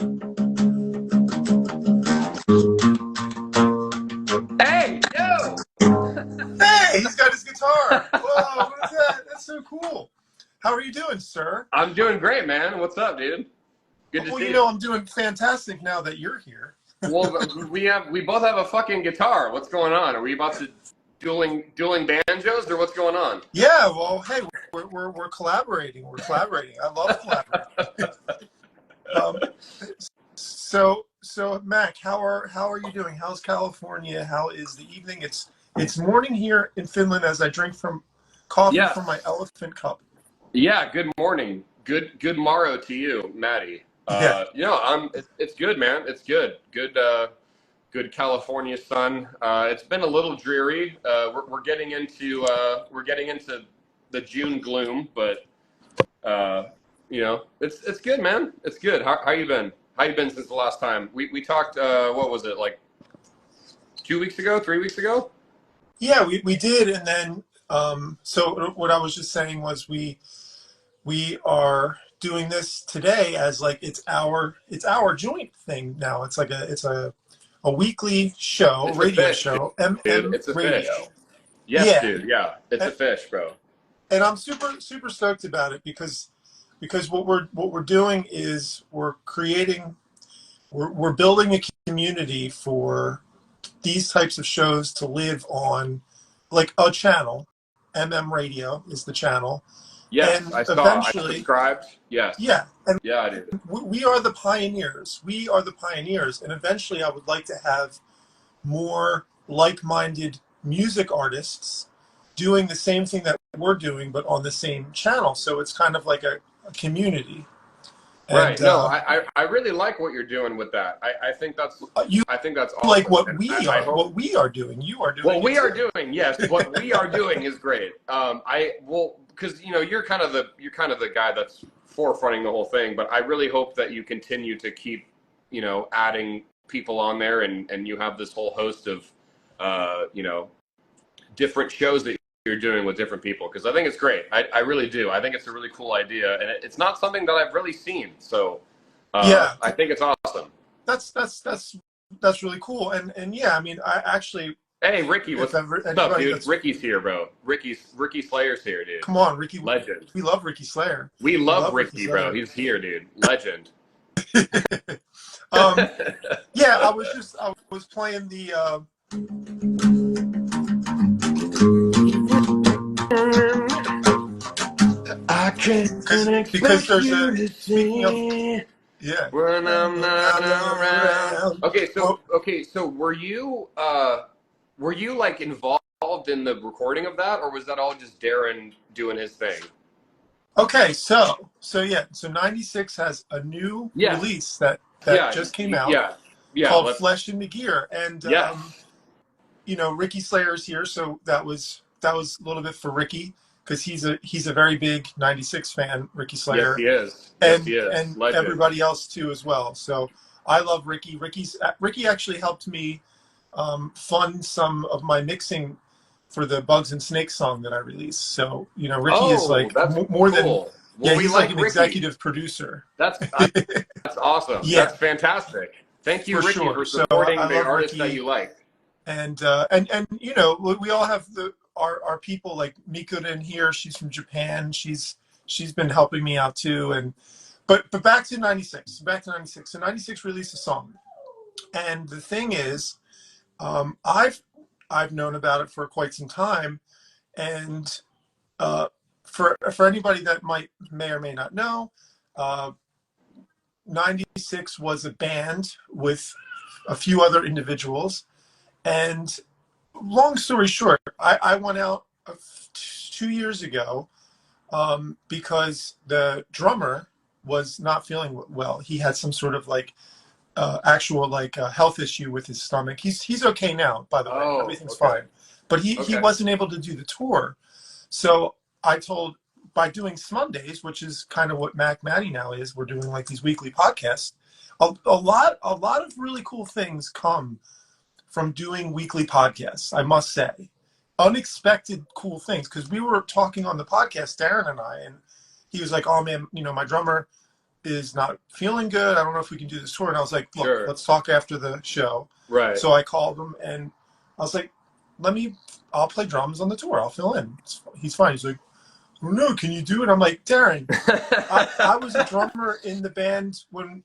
Hey, yo! Hey, he's got his guitar. Whoa, what is that? That's so cool. How are you doing, sir? I'm doing great, man. What's up, dude? Good to see you. Well, you know, I'm doing fantastic now that you're here. Well, we both have a fucking guitar. What's going on? Are we about to dueling banjos, or what's going on? Yeah, well, hey, we're collaborating. We're collaborating. I love collaborating. So Mac, how are you doing? How's California? How is the evening? It's morning here in Finland as I drink from coffee from my elephant cup. Yeah, good morning. Good morrow to you, Matty. It's good, man. It's good. Good California sun. It's been a little dreary. We're getting into the June gloom, but it's good, man. It's good. How you been? How you been since the last time we talked? What was it, like 2 weeks ago, 3 weeks ago? Yeah, we did, and then so what I was just saying was we are doing this today as like it's our joint thing now. It's like a weekly show, It's radio fish, show, dude. It's a Radio. fish. Yes, yeah. Dude. Yeah, it's a fish, bro. And I'm super stoked about it because what we're doing is we're building a community for these types of shows to live on, like a channel. Radio is the channel. Yes, and I saw. I subscribed. Yes. Yeah. And yeah, I did. We are the pioneers. We are the pioneers. And eventually I would like to have more like-minded music artists doing the same thing that we're doing, but on the same channel. So it's kind of like a community. Right. No, I really like what you're doing with that. I think that's I think that's awesome. Like what we are doing. You are doing. What we are doing, yes. What we are doing is great. Because you're kind of the guy that's forefronting the whole thing. But I really hope that you continue to keep adding people on there, and you have this whole host of different shows that you're doing with different people, because I think it's great. I really do. I think it's a really cool idea, and it's not something that I've really seen. So I think it's awesome. That's really cool. And yeah, I mean, I actually. Hey, Ricky, what's up, dude? Ricky's here, bro. Ricky Slayer's here, dude. Come on, Ricky. Legend. We love Ricky Slayer. We love Ricky, bro. He's here, dude. Legend. Yeah, I was playing the. I can't because there's a speaking of, yeah. When I'm not around. Okay, so were you like involved in the recording of that, or was that all just Darren doing his thing? Okay, so 96 has a new release that just came out. Called Flesh in the Gear, and Ricky Slayer's here, so that was a little bit for Ricky, because he's a very big 96 fan, Ricky Slayer. Yes, he is. And Legend. everybody else too as well. So I love Ricky. Ricky actually helped me fund some of my mixing for the Bugs and Snakes song that I released. So Ricky is like more than he's like an Ricky. Executive producer. That's awesome. Yeah. That's fantastic. Thank you, Ricky, for supporting the artists that you like. And we all have our people, like Mikuta in here. She's from Japan. She's been helping me out too. But back to 96. So 96 released a song, and the thing is, I've known about it for quite some time, and for anybody that may or may not know, 96 was a band with a few other individuals, and long story short, I went out 2 years ago because the drummer was not feeling well. He had some sort of actual health issue with his stomach. He's okay now, by the way. Everything's fine. But he wasn't able to do the tour. So I told, by doing Mondays, which is kind of what MacMatty now is, we're doing like these weekly podcasts. A lot of really cool things come from doing weekly podcasts, I must say. Unexpected cool things, because we were talking on the podcast, Darren and I, and he was like, oh man, my drummer is not feeling good. I don't know if we can do this tour. And I was like, look, Sure. let's talk after the show. Right. So I called him and I was like, I'll play drums on the tour. I'll fill in. He's fine. He's like, oh, no, can you do it? I'm like, Darren, I was a drummer in the band when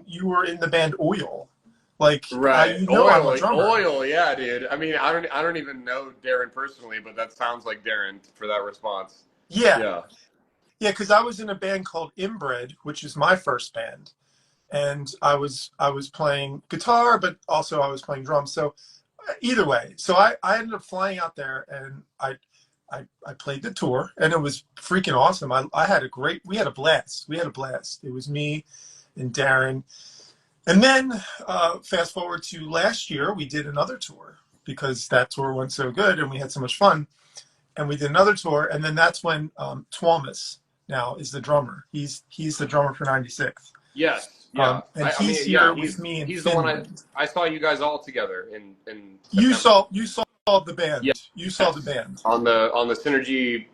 you were in the band Oil. Like, right. you know, I'm a drummer. Oil, yeah, dude. I mean, I don't even know Darren personally, but that sounds like Darren for that response. Yeah. Yeah, because I was in a band called Inbred, which is my first band. And I was playing guitar, but also I was playing drums. So either way, so I ended up flying out there and I played the tour and it was freaking awesome. We had a blast. It was me and Darren. And then fast forward to last year, we did another tour because that tour went so good and we had so much fun. And we did another tour, and then that's when Thomas now is the drummer. He's the drummer for 96. Yes. Yeah. And he's here with me in He's Finland. the one I saw you guys all together in You saw the band. Yeah. You saw the band. On the Synergy,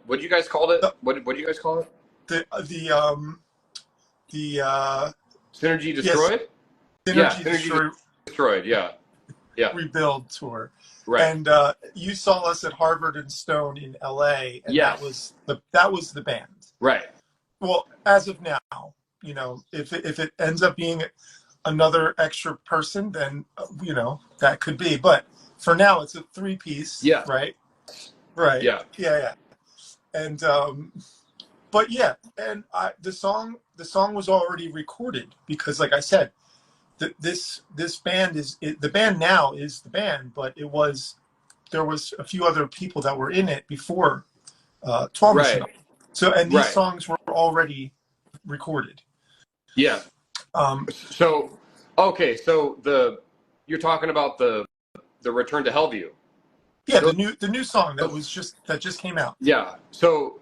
what do you guys call it? What do you guys call it? The Synergy Destroyed? Yes, Synergy Destroyed, yeah. Rebuild tour. Right. And you saw us at Harvard and Stone in LA, and yes. that was the band. Right. Well, as of now, you know, if it ends up being another extra person, then that could be. But for now, it's a 3-piece. Yeah. Right. Yeah. And but yeah, and the song was already recorded because, like I said, this band the band now is the band, but there was a few other people that were in it before Thomas. Right. So and these songs were already recorded. Yeah. So you're talking about the Return to Hellview. Yeah, the new song that just came out. Yeah. So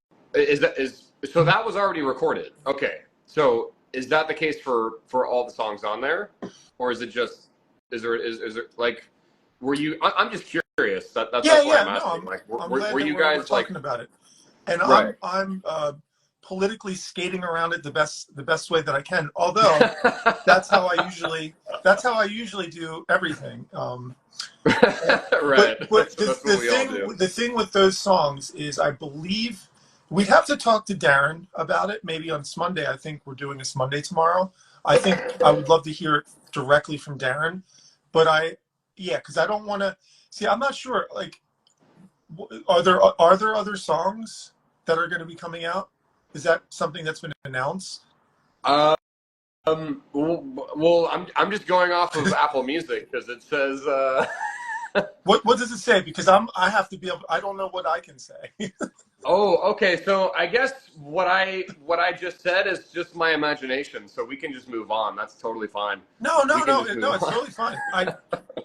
so that was already recorded. Okay. So is that the case for all the songs on there, or is it just is there like were you? I'm just curious. That's why I'm asking. Were you guys talking about it? And right. I'm politically skating around it the best way that I can. Although that's how I usually do everything. Right. But the thing with those songs is, I believe we'd have to talk to Darren about it. Maybe on Monday. I think we're doing this Monday tomorrow. I think I would love to hear it directly from Darren. But because I don't want to see. I'm not sure. Like, are there other songs that are going to be coming out? Is that something that's been announced? Well, I'm just going off of Apple Music because it says. What does it say? Because I have to be able. I don't know what I can say. Oh, okay. So I guess what I just said is just my imagination. So we can just move on. That's totally fine. No. It's totally fine.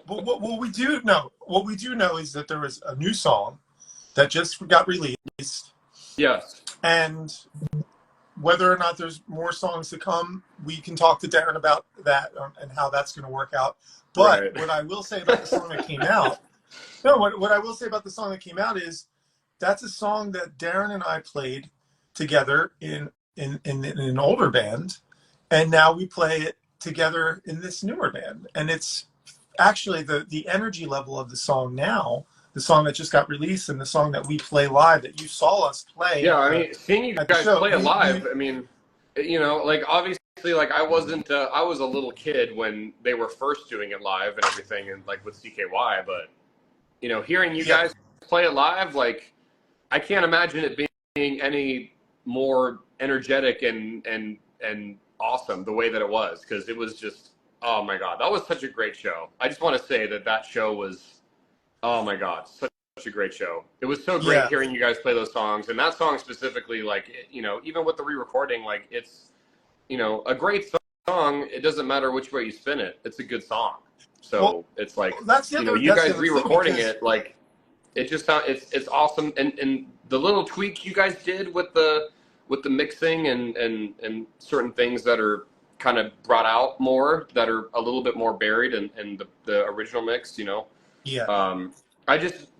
What we do know is that there was a new song that just got released. Yes. And whether or not there's more songs to come, we can talk to Darren about that and how that's going to work out. But what I will say about the song that came out, what I will say about the song that came out is that's a song that Darren and I played together in an older band, and now we play it together in this newer band. And it's actually the energy level of the song now, the song that just got released and the song that we play live that you saw us play. Yeah, I mean, seeing you guys play it live, I mean, like obviously, like I was a little kid when they were first doing it live and everything, and like with CKY, but hearing you guys play it live, like I can't imagine it being any more energetic and awesome the way that it was, because it was just, oh my God, that was such a great show. I just want to say that show was, oh my God, such a great show. It was so great hearing you guys play those songs, and that song specifically, like, even with the re-recording, like it's, a great song. It doesn't matter which way you spin it. It's a good song. So it's like, you guys re-recording it, like, it just sounds, it's awesome. And the little tweak you guys did with the mixing and certain things that are kind of brought out more, that are a little bit more buried in the original mix, Yeah.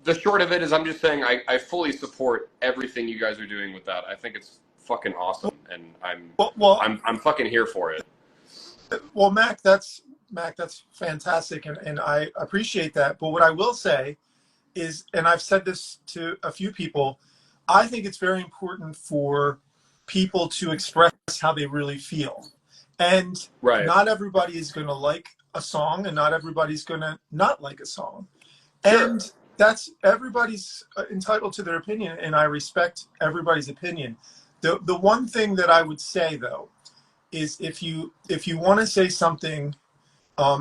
The short of it is, I'm just saying I fully support everything you guys are doing with that. I think it's fucking awesome. and well, I'm fucking here for it. well, Mac, that's fantastic, and I appreciate that. But what I will say is, and I've said this to a few people, I think it's very important for people to express how they really feel. And Right. not everybody is going to like a song, and not everybody's going to not like a song. Sure. And that's, everybody's entitled to their opinion, and I respect everybody's opinion. The one thing that I would say, though, is if you want to say something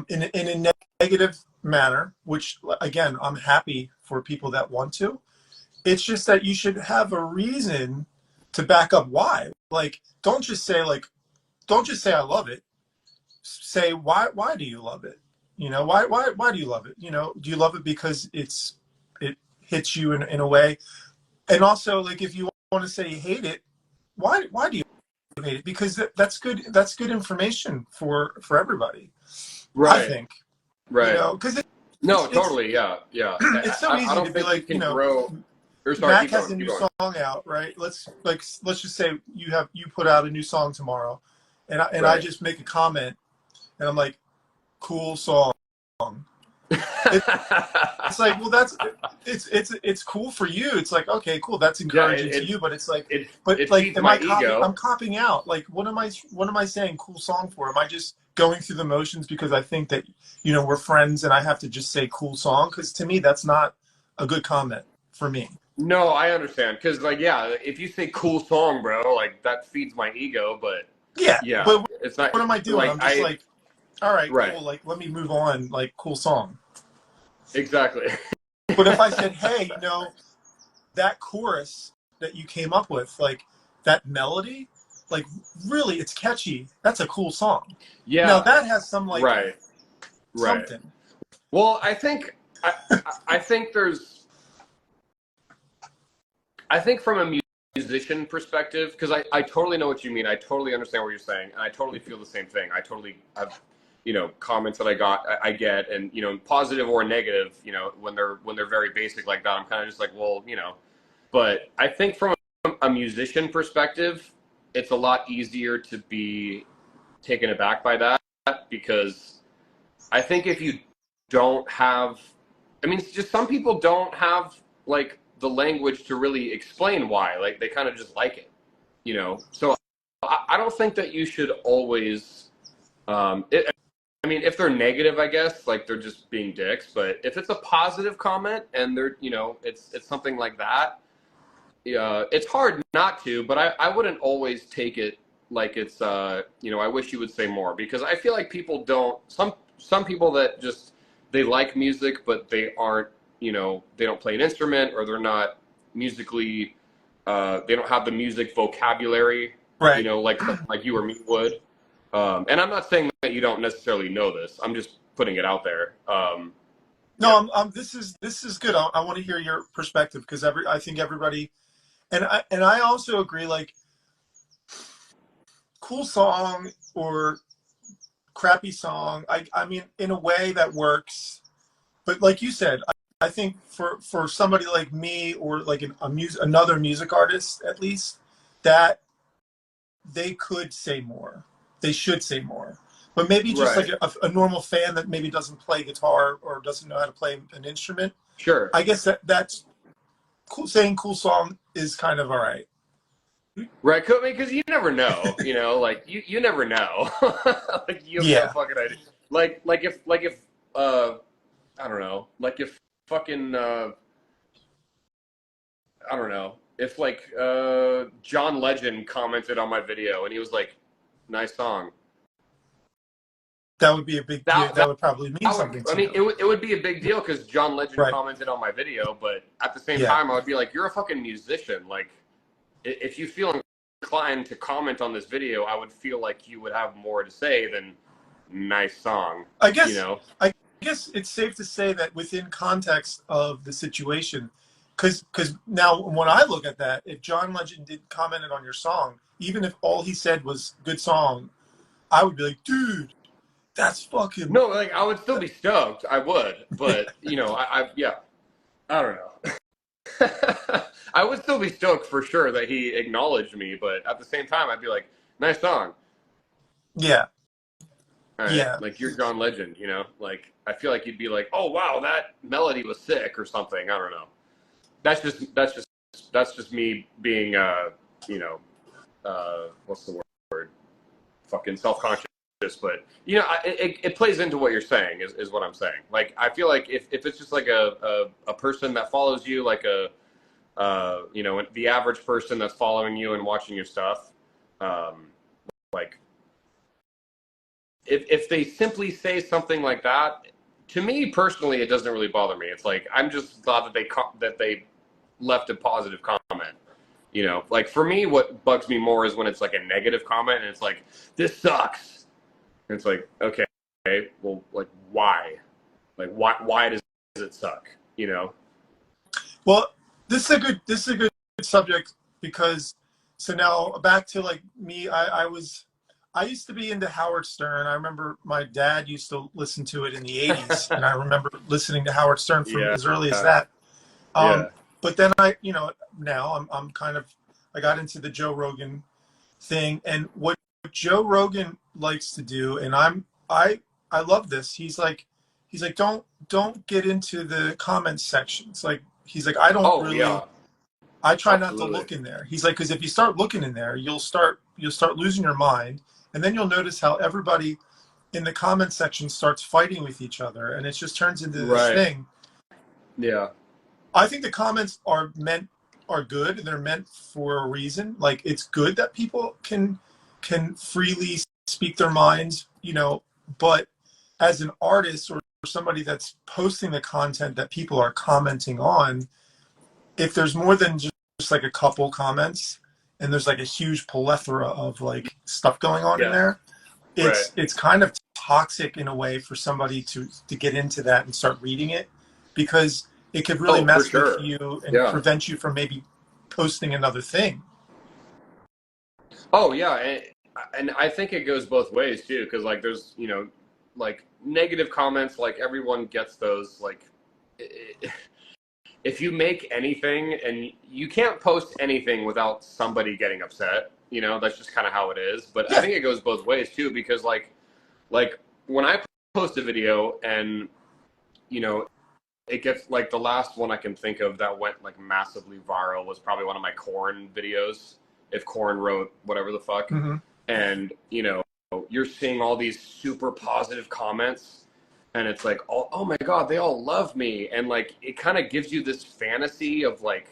in a negative manner, which, again, I'm happy for people that want to, it's just that you should have a reason to back up why. Like, don't just say I love it. Say why do you love it? You know, why do you love it? You know, do you love it because it hits you in a way? And also, like, if you want to say you hate it, why do you hate it? Because that's good information for everybody. Right. I think. Right. You know, because totally. Yeah. It's so easy to be like, you know, Mac has a new song out, right? Let's just say you put out a new song tomorrow, and I just make a comment, and I'm like, cool song. It's like, well, it's cool for you. It's like, okay, cool, that's encouraging to you, but it's like, am I copying? I'm copying out. Like, what am I saying cool song for? Am I just going through the motions because I think that, you know, we're friends and I have to just say cool song? Because to me, that's not a good comment for me. No, I understand. Because, like, yeah, if you say cool song, bro, like, that feeds my ego, but yeah, but it's not. What am I doing? Like, I'm just like, all right, cool. Like, let me move on. Like, cool song. Exactly. But if I said, hey, you know, that chorus that you came up with, like, that melody, like, really, it's catchy. That's a cool song. Yeah. Now that has some, like, something. Well, I think from a musician perspective, because I totally know what you mean. I totally understand what you're saying, and I totally feel the same thing. I totally have, you know, comments that I get, and, you know, positive or negative, you know, when they're very basic like that, I'm kind of just like, well, you know. But I think from a musician perspective, it's a lot easier to be taken aback by that, because I think if you don't have, I mean, just some people don't have, like, the language to really explain why. Like, they kind of just like it, you know. So I don't think that you should always, I mean, if they're negative, I guess, like, they're just being dicks. But if it's a positive comment and they're, you know, it's something like that, it's hard not to. But I wouldn't always take it like it's, you know, I wish you would say more, because I feel like people don't. Some people that just, they like music, but they aren't, you know, they don't play an instrument, or they're not musically, they don't have the music vocabulary, you know, like you or me would. And I'm not saying that you don't necessarily know this. I'm just putting it out there. No, this is good. I want to hear your perspective, because I think everybody, and I also agree, like, cool song or crappy song. I mean, in a way that works, but like you said, I think for somebody like me, or like another music artist, at least, that they could say more. They should say more. But maybe just like a normal fan that maybe doesn't play guitar or doesn't know how to play an instrument. Sure. I guess that's cool. Saying cool song is kind of all right. Right, because you never know, you know, like, you never know. Like, you have no fucking idea. Like if I don't know, like, if fucking I don't know, if, like, John Legend commented on my video and he was like, nice song. That would be a big deal. That would probably mean something to you. I mean, it would be a big deal because John Legend commented on my video, but at the same time, I would be like, you're a fucking musician. Like, if you feel inclined to comment on this video, I would feel like you would have more to say than nice song. I guess, you know? I guess it's safe to say that within context of the situation, because now when I look at that, if John Legend did commented on your song, even if all he said was good song, I would be like, dude, that's fucking... No, like, I would still be stoked. I would. But, you know, I don't know. I would still be stoked for sure that he acknowledged me, but at the same time, I'd be like, nice song. Yeah. All right, Yeah. like you're John Legend, you know? Like, I feel like you'd be like, oh wow, that melody was sick or something. I don't know. That's just me being, you know, what's the word? Fucking self-conscious. But you know, it plays into what you're saying is what I'm saying. Like, I feel like if it's just like a person that follows you, like you know, the average person that's following you and watching your stuff, like if they simply say something like that, to me personally, it doesn't really bother me. It's like, I'm just glad that they left a positive comment. You know, like for me, what bugs me more is when it's like a negative comment and it's like, this sucks. And it's like, okay, well, like why? Like why does it suck? You know? Well, this is a good subject because so now back to like me, I used to be into Howard Stern. I remember my dad used to listen to it in the 80s, and I remember listening to Howard Stern from as early as that. Yeah. But then you know, now I'm kind of, I got into the Joe Rogan thing, and what Joe Rogan likes to do, and I love this. He's like, don't get into the comments sections. Like, he's like, I don't really. Yeah. I try Absolutely. not to look in there. He's like, because if you start looking in there, you'll start losing your mind, and then you'll notice how everybody in the comment section starts fighting with each other, and it just turns into this thing. Yeah. I think the comments are good, and they're meant for a reason. Like, it's good that people can freely speak their minds, you know, but as an artist or somebody that's posting the content that people are commenting on, if there's more than just like a couple comments and there's like a huge plethora of like stuff going on in there, it's kind of toxic in a way for somebody to get into that and start reading it, because it could really mess with you and prevent you from maybe posting another thing. Oh yeah, and I think it goes both ways too, because like there's, you know, like negative comments, like everyone gets those. Like, if you make anything, and you can't post anything without somebody getting upset, you know, that's just kind of how it is. But I think it goes both ways too, because like when I post a video and, you know, it gets like, the last one I can think of that went like massively viral was probably one of my Korn videos. If Korn wrote whatever the fuck. Mm-hmm. And, you know, you're seeing all these super positive comments, and it's like, oh my God, they all love me. And like, it kind of gives you this fantasy of like,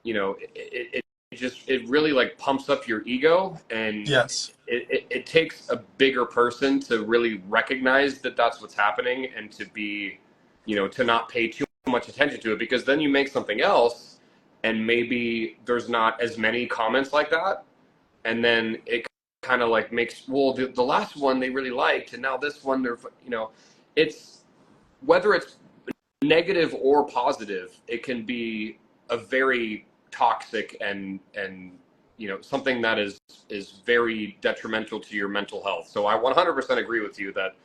you know, it really like pumps up your ego. And yes, it takes a bigger person to really recognize that that's what's happening, and to be, you know, to not pay too much attention to it, because then you make something else and maybe there's not as many comments like that. And then it kind of like makes, well, the last one they really liked, and now this one they're, you know, it's, whether it's negative or positive, it can be a very toxic and you know, something that is very detrimental to your mental health. So I 100% agree with you that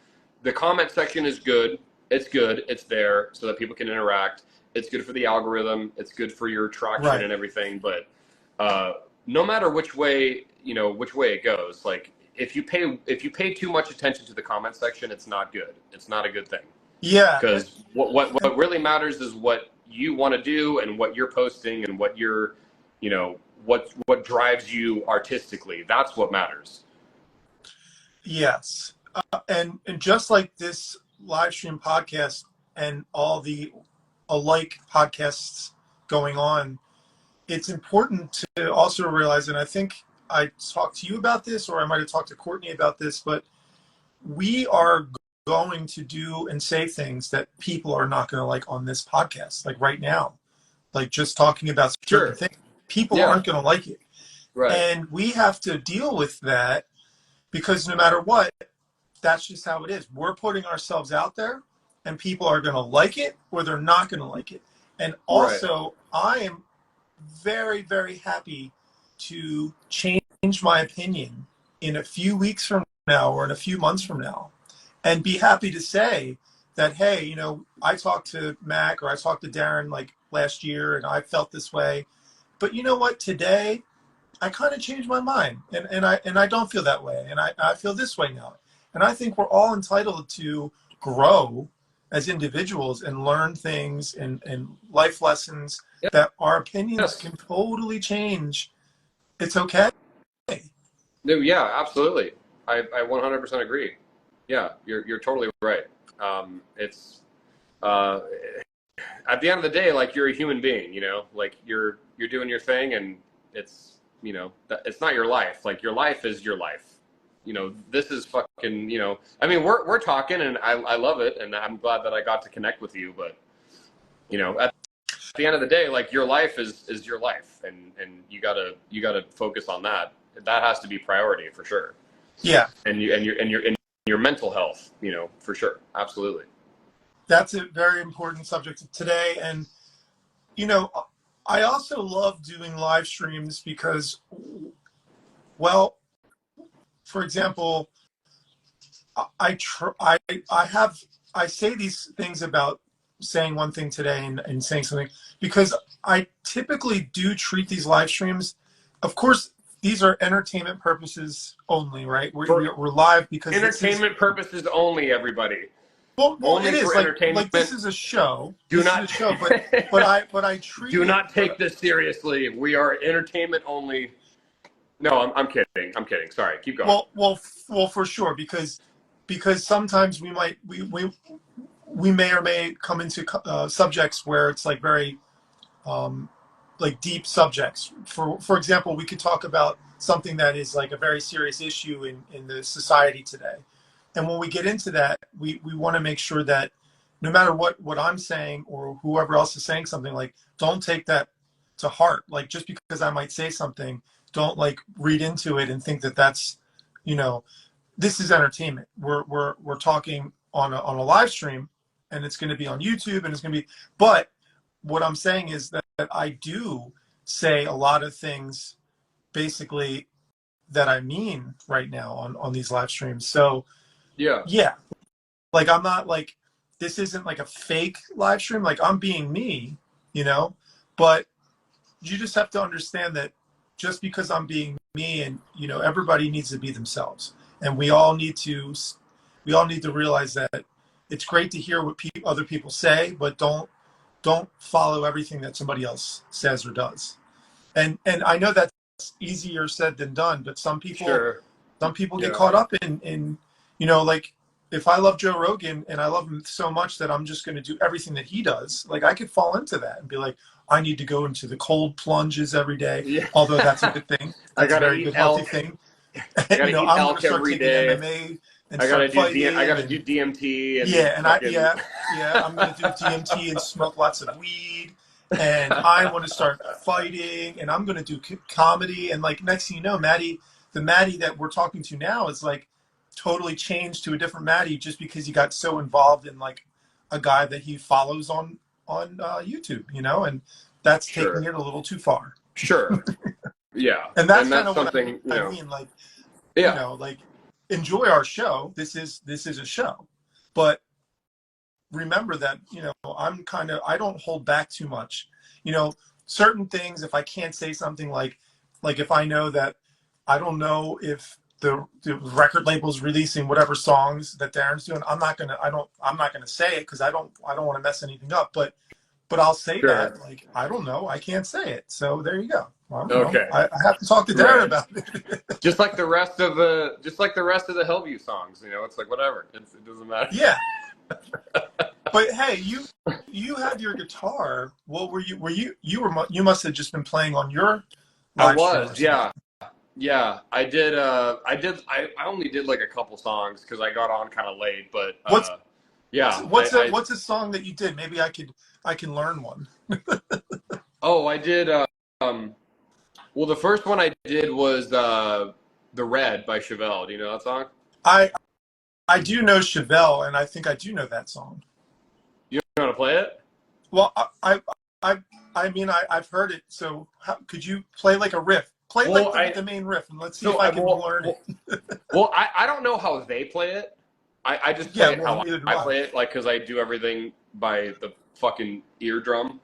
the comment section is good. It's good. It's there so that people can interact. It's good for the algorithm. It's good for your traction and everything. But no matter which way, you know, which way it goes, like if you pay too much attention to the comment section, it's not good. It's not a good thing. Yeah. Because what really matters is what you want to do and what you're posting and what you're, you know, what drives you artistically. That's what matters. Yes. And just like this live stream podcast and all the alike podcasts going on, it's important to also realize, and I think I talked to you about this, or I might have talked to Courtney about this, but we are going to do and say things that people are not going to like on this podcast. Like right now, like just talking about certain things, people aren't going to like it. Right. And we have to deal with that, because no matter what, that's just how it is. We're putting ourselves out there, and people are going to like it or they're not going to like it. And also, I am very, very happy to change my opinion in a few weeks from now or in a few months from now, and be happy to say that, hey, you know, I talked to Mac or I talked to Darren like last year, and I felt this way. But you know what? Today, I kind of changed my mind, and I don't feel that way, and I feel this way now. And I think we're all entitled to grow as individuals and learn things and life lessons that our opinions can totally change. It's okay. No, yeah, absolutely. I 100% agree. Yeah, you're totally right. It's at the end of the day, like, you're a human being, you know, like you're doing your thing, and it's, you know, it's not your life. Like, your life is your life. You know, this is fucking, you know, I mean, we're talking, and I love it, and I'm glad that I got to connect with you, but, you know, at the end of the day, like, your life is your life, and you gotta focus on that. That has to be priority for sure. Yeah. And your mental health, you know, for sure. Absolutely. That's a very important subject today. And, you know, I also love doing live streams because, well, for example, I say these things about saying one thing today and saying something because I typically do treat these live streams. Of course, these are entertainment purposes only, right? We're live because entertainment purposes only, everybody. Well, only it is for entertainment. like this is a show. But I treat. Do not take this seriously. We are entertainment only. No, I'm kidding. I'm kidding. Sorry, keep going. Well, for sure, because sometimes we may or may come into subjects where it's like very like deep subjects. For example, we could talk about something that is like a very serious issue in the society today. And when we get into that, we want to make sure that no matter what I'm saying or whoever else is saying something, like, don't take that to heart. Like, just because I might say something, don't like read into it and think that that's, you know, this is entertainment. We're talking on a live stream, and it's going to be on YouTube, and it's going to be, but what I'm saying is that I do say a lot of things basically that I mean right now on these live streams. So yeah, like, I'm not like, this isn't like a fake live stream. Like, I'm being me, you know, but you just have to understand that just because I'm being me, and, you know, everybody needs to be themselves, and we all need to realize that it's great to hear what other people say, but don't follow everything that somebody else says or does. And I know that's easier said than done, but some people get caught up in, you know, like, if I love Joe Rogan and I love him so much that I'm just going to do everything that he does, like, I could fall into that and be like, I need to go into the cold plunges every day, although that's a good thing. That's a very good, healthy thing. I gotta eat elk every day. MMA and I gotta do DMT. And I'm gonna do DMT and smoke lots of weed, and I want to start fighting, and I'm gonna do comedy, and like, next thing you know, the Matty that we're talking to now is like totally changed to a different Matty just because he got so involved in like a guy that he follows on YouTube, you know, and that's taking it a little too far. Sure. Yeah. And that's kind of what I mean, like, you know, like, enjoy our show. This is a show, but remember that, you know, I don't hold back too much, you know, certain things. If I can't say something, like if I know that I don't know if the record label's releasing whatever songs that Darren's doing, I'm not gonna say it because I don't want to mess anything up, but I'll say that, like, I don't know, I can't say it. So there you go. Okay. I have to talk to Darren about it. just like the rest of the Hellview songs, you know, it's like, whatever. It doesn't matter. Yeah. But hey, you had your guitar. What were you must have just been playing on your live stream. Yeah, I did. I only did like a couple songs because I got on kind of late. But what's a song that you did? Maybe I can learn one. Oh, I did. Well, the first one I did was the Red by Chevelle. Do you know that song? I do know Chevelle, and I think I do know that song. You know how to play it? Well, I mean, I've heard it. So could you play like a riff? Play the main riff, and let's see if I can learn it. Well, I don't know how they play it. I just play it how I play it, like, because I do everything by the fucking eardrum.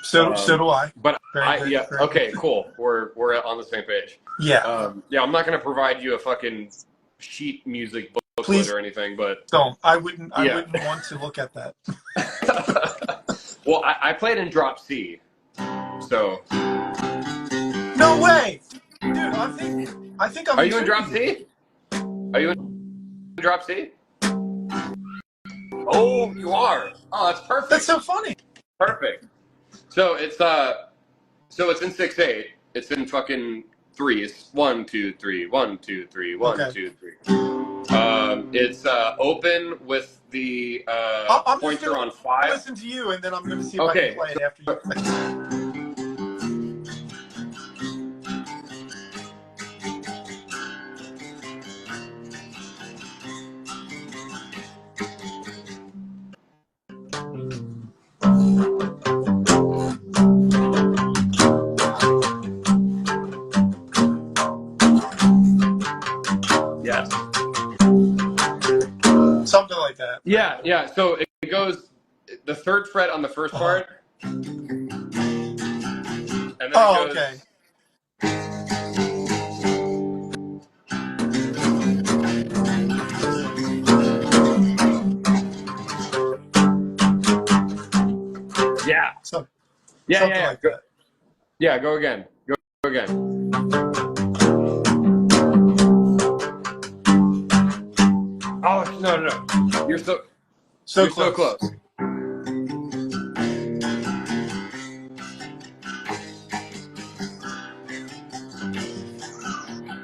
So do I. But Very good, yeah, very okay, good. cool. We're on the same page. Yeah. Yeah, I'm not gonna provide you a fucking sheet music booklet Please or anything, but don't. I wouldn't yeah. want to look at that. Well, I played in drop C, so. No way, dude. I think I'm. Are you in drop C? Are you in drop C? Oh, you are. Oh, that's perfect. That's so funny. Perfect. So it's in 6/8. It's in fucking threes. 1, 2, 3. 1, 2, 3. 1, Okay. 2, 3. It's open with the I'm pointer on just 5. listen to you, and then I'm gonna see if Okay, I can play it after you. Yes. Something like that. Yeah, yeah. So it goes the 3rd fret on the first part, and then it goes. Okay. Yeah. So, Yeah, something yeah. like that. Yeah, go again. Go again. Oh no. You're so close.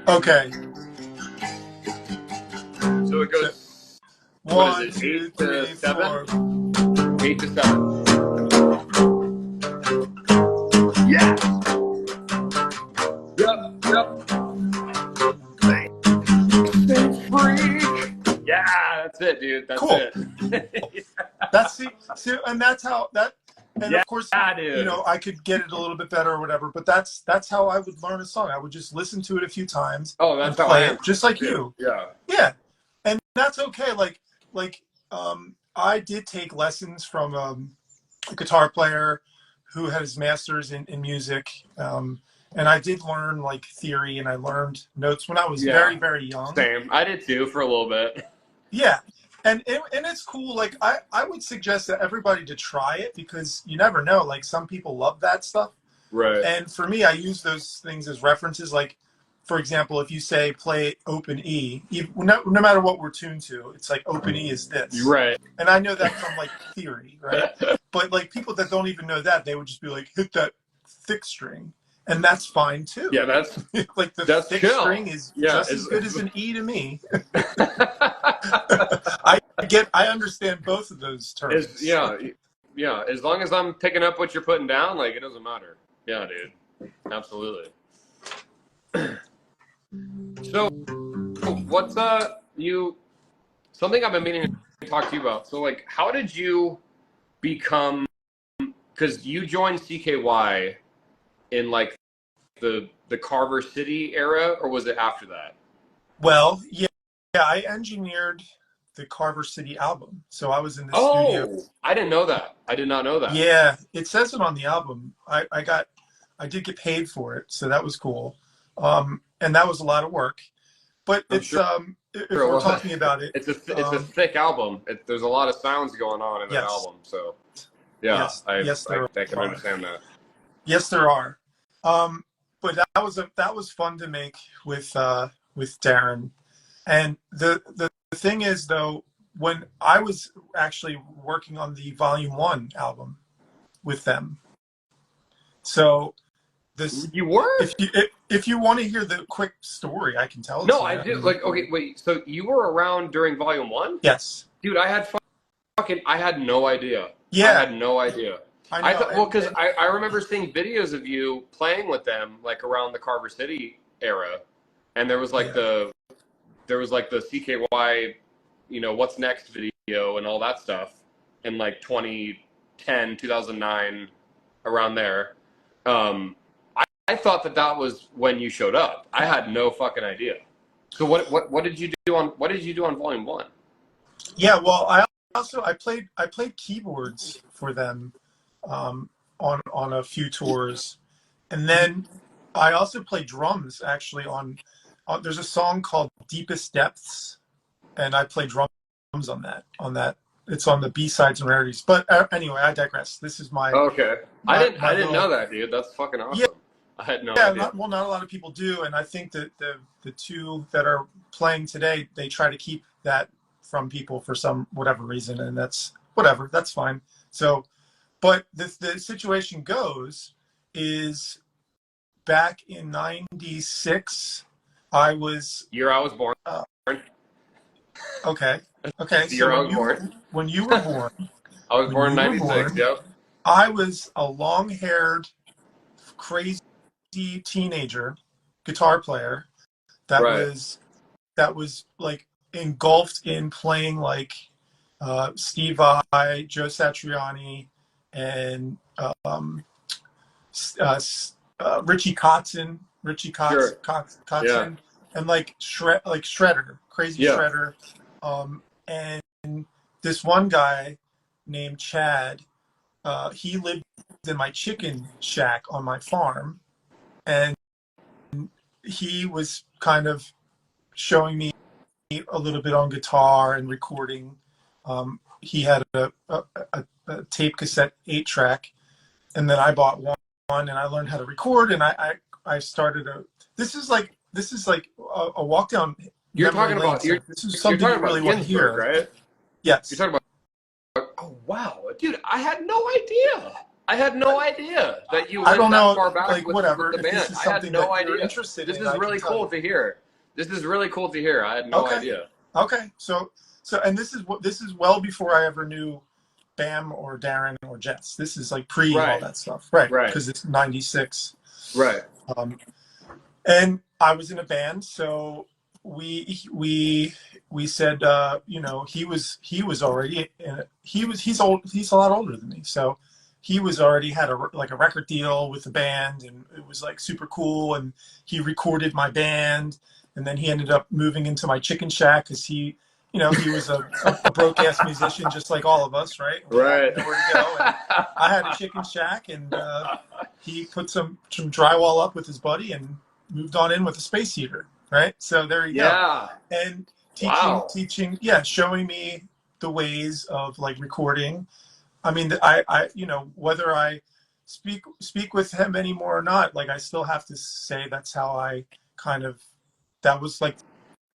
Okay. So it goes. One, What is it? 2, 8 3, to 7. 4. 8 to 7. Yeah. Yep. Freak. Yeah, that's it, dude. That's Cool. it. That's and that's how that. And Yeah, of course, dude. you know, I could get it a little bit better or whatever. But that's how I would learn a song. I would just listen to it a few times. Oh, that's and how play I am. it, just like you. Yeah. Yeah, and that's okay. I did take lessons from a guitar player who had his master's in music, and I did learn like theory, and I learned notes when I was very, very young. Same. I did too for a little bit. Yeah, and it's cool. Like I would suggest that everybody to try it because you never know. Like some people love that stuff. Right. And for me, I use those things as references. Like, for example, if you say play open E, no matter what we're tuned to, it's like open E is this. Right. And I know that from like theory, right? But like people that don't even know that, they would just be like, hit that thick string. And that's fine too. Yeah, that's like the thick chill. string is just as good as an E to me. I understand both of those terms. Yeah. As long as I'm picking up what you're putting down, like it doesn't matter. Yeah, dude. Absolutely. So, what's something I've been meaning to talk to you about. So, like, how did you become? Because you joined CKY in like the Carver City era, or was it after that? Well, yeah, I engineered the Carver City album, so I was in the studio. I didn't know that. I did not know that. Yeah, it says it on the album. I did get paid for it, so that was cool. And that was a lot of work. But if we're talking about it, it's a thick album. There's a lot of sounds going on in that album. So yeah, I can understand that. Yes, there are. But that was fun to make with Darren. And the thing is though, when I was actually working on the Volume 1 album with them, so this you were. If you want to hear the quick story, I can tell it. No, I do. Like, okay, wait. So you were around during Volume 1? Yes. Dude, I had no idea. Yeah. I had no idea. I know. Because I remember seeing videos of you playing with them, like around the Carver City era, and there was like the CKY, What's Next video and all that stuff, in like 2010, 2009, around there. I thought that was when you showed up. I had no fucking idea. So what did you do on Volume 1? Yeah, well, I played keyboards for them on a few tours, and then I also play drums actually on there's a song called Deepest Depths, and I play drums on that. It's on the B-sides and rarities. But anyway, I digress. This is my Okay. my, I didn't my little, know that, dude. That's fucking awesome. Yeah, I had no yeah. idea. Not a lot of people do, and I think that the two that are playing today, they try to keep that from people for some whatever reason, and that's whatever. That's fine. So, but the situation goes is back in '96, I was Year I was born. Okay. Year When you were born, I was born in '96. Yep. I was a long-haired, crazy teenager guitar player that Right. was like engulfed in playing like Steve Vai, Joe Satriani, and Richie Kotzen, Sure. Kotzen, Yeah. and like Shredder, crazy Yeah. Shredder, and this one guy named Chad. He lived in my chicken shack on my farm, and he was kind of showing me a little bit on guitar and recording. He had a tape cassette 8-track, and then I bought one, and I learned how to record, and I started this is like a walk down. You're talking lane. about This is something you really want to hear, right? Yes. You're talking about. Oh wow, dude! I had no idea. I had no idea that you went that far back like, with whatever. the band. I had no idea. Interested this in, is really cool to hear. This is really cool to hear. I had no idea. Okay, so and this is well before I ever knew Bam or Darren or Jess. This is like pre all that stuff, right? Because it's '96, right? And I was in a band, so we said, he was already he's old. He's a lot older than me, so he was already had a record deal with the band, and it was like super cool. And he recorded my band, and then he ended up moving into my chicken shack because he was a broke ass musician just like all of us, right? Right. Nowhere to go. And I had a chicken shack, and he put some drywall up with his buddy and moved on in with a space heater, right? So there you go. And teaching, showing me the ways of like recording. I mean, I whether I speak with him anymore or not, like I still have to say that's how I that was like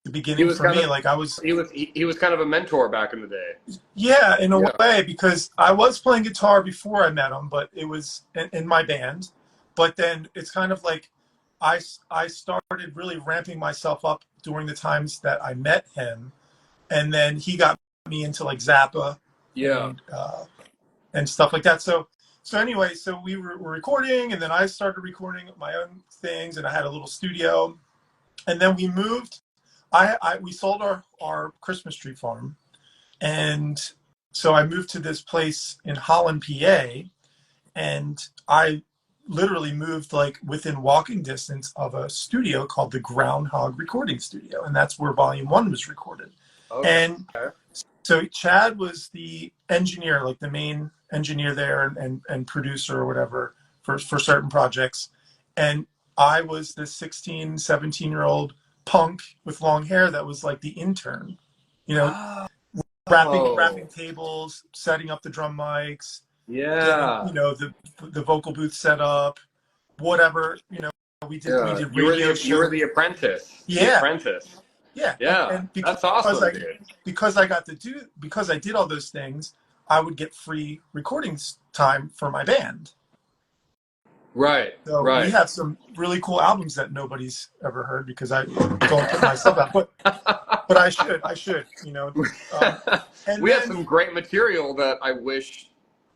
the beginning for me. Like he was kind of a mentor back in the day. Yeah, in a way, because I was playing guitar before I met him, but it was in my band. But then it's kind of like I started really ramping myself up during the times that I met him, and then he got me into like Zappa, and stuff like that. So anyway, so we were recording, and then I started recording my own things, and I had a little studio, and then we moved. We sold our Christmas tree farm, and so I moved to this place in Holland, PA, and I literally moved like within walking distance of a studio called the Groundhog Recording Studio, and that's where Volume 1 was recorded. And so Chad was the engineer, like the main engineer there, and producer or whatever for certain projects, and I was this 16, 17-year-old punk with long hair that was like the intern, wrapping tables, setting up the drum mics, getting, the vocal booth set up, whatever, we did radio shows. You were the apprentice. Yeah. The apprentice. Yeah. Yeah. That's awesome, dude. Because I did all those things, I would get free recording time for my band. Right. So we have some really cool albums that nobody's ever heard because I don't put myself out, but I should, And we have some great material that I wish